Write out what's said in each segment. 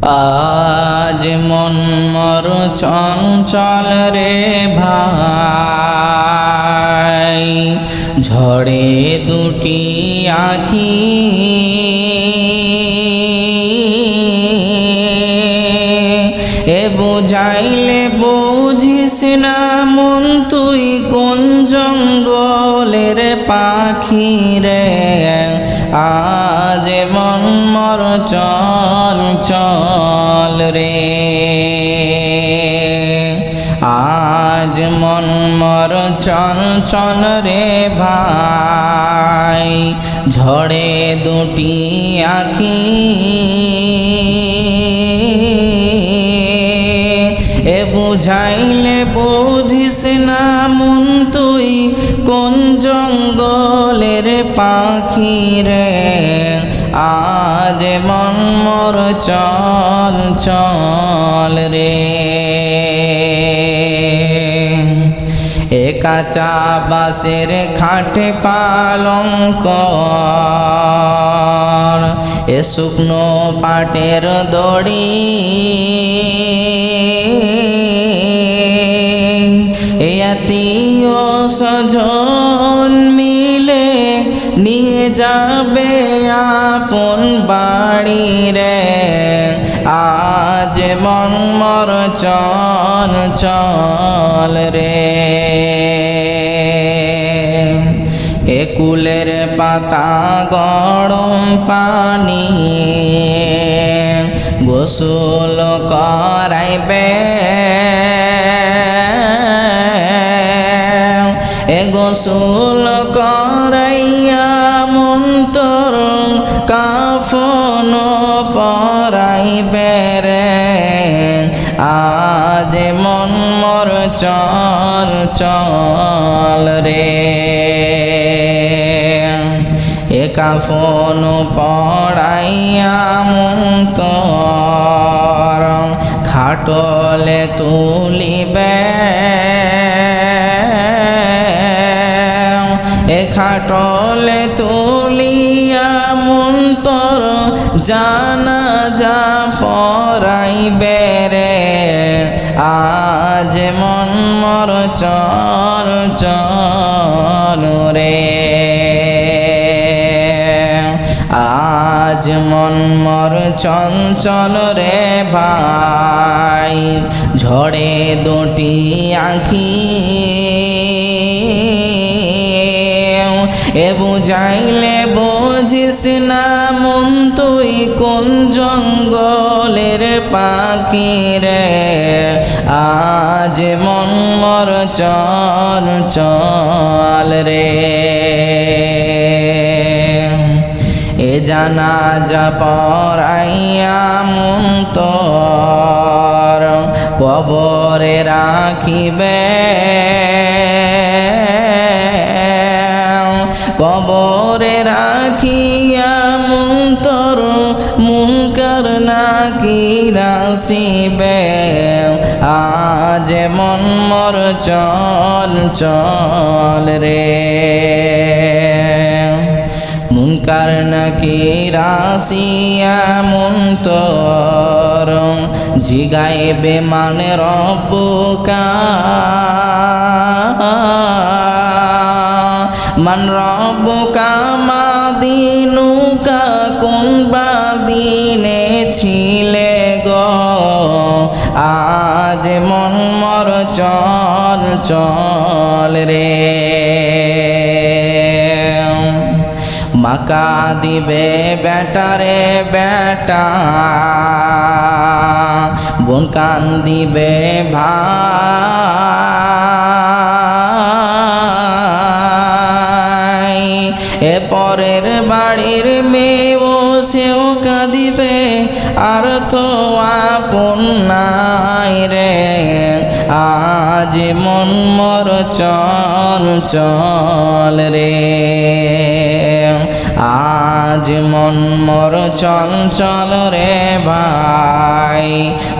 আজ মন মর চঞ্চল রে ভাই, ঝড়ে দুটি আখি এ বুঝাইলে বুঝিস না মন তুই কোন জঙ্গলের পাখি রে। আজ মন মর চঞ্চল রে, আজ মন মর চঞ্চল রে ভাই, ঝড়ে দুটি আখি এ বুঝাইলে বুঝিস না মন তুই কোন জঙ্গলের পাখি রে। আজ মন মোর চঞ্চল রে। এ কাঁচা বাঁশের খাটে পালঙ্ক, এ শুকনো পাটের দড়ি, এ আত্মীয় স্বজন মিলে নিয়ে যাবে আপন বাড়ি রে। আজ মন মর চঞ্চল রে। এ কুলের পাতা গরম পানি গোসল করাইবে, এ গোসল করাইয়া মন তোর কাফন পরাইবে রে। আজ মন মোর চঞ্চল রে। এ কাফন পরাইয়া মন তোর খাটলে তুলিবে, এ খাটলে তুলিয়া মন তোর জানাজা পরাইবে রে। আজ মন মোর চঞ্চল রে। আজ মন মোর চঞ্চল রে ভাই, ঝড়ে দুটি আঁখি এ বুঝাইলে বুঝিস না মন তুই কোন জঙ্গলের পাখি রে। আজ মন মোর চঞ্চল রে। এ জানাজা পরাইয়া মন তোর কবরে রাখিবে, কবরে রাখিয়া মন তোর মুনকার নাকির আসিবে। আজ মন মোর চঞ্চল রে। মুনকার নাকির আসিয়া মন তোর জিগাইবে মানে রব্বুকা, মান রব্বুকা মা দিনুকা, কোন বা দিনে ছিলে গো। আজ মন মোর চঞ্চল রে। মাকা দিবে বেটারে বেটা, বোন কান দিবে ভাই, এ পরের বাড়ির মেয়েও সেও কাঁদিবে আর তো আপন নাই রে। আজ মন মোর চঞ্চল রে। আজ মন মোর চঞ্চল রে ভাই,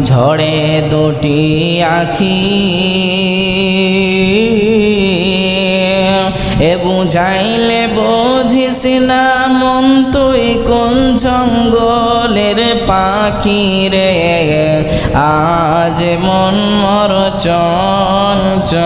ঝড়ে দুটি আখি এ বুঝাইলে বুঝিস না মন তুই কোন জঙ্গলের পাখি। পাখি রে আজ মন মর চঞ্চল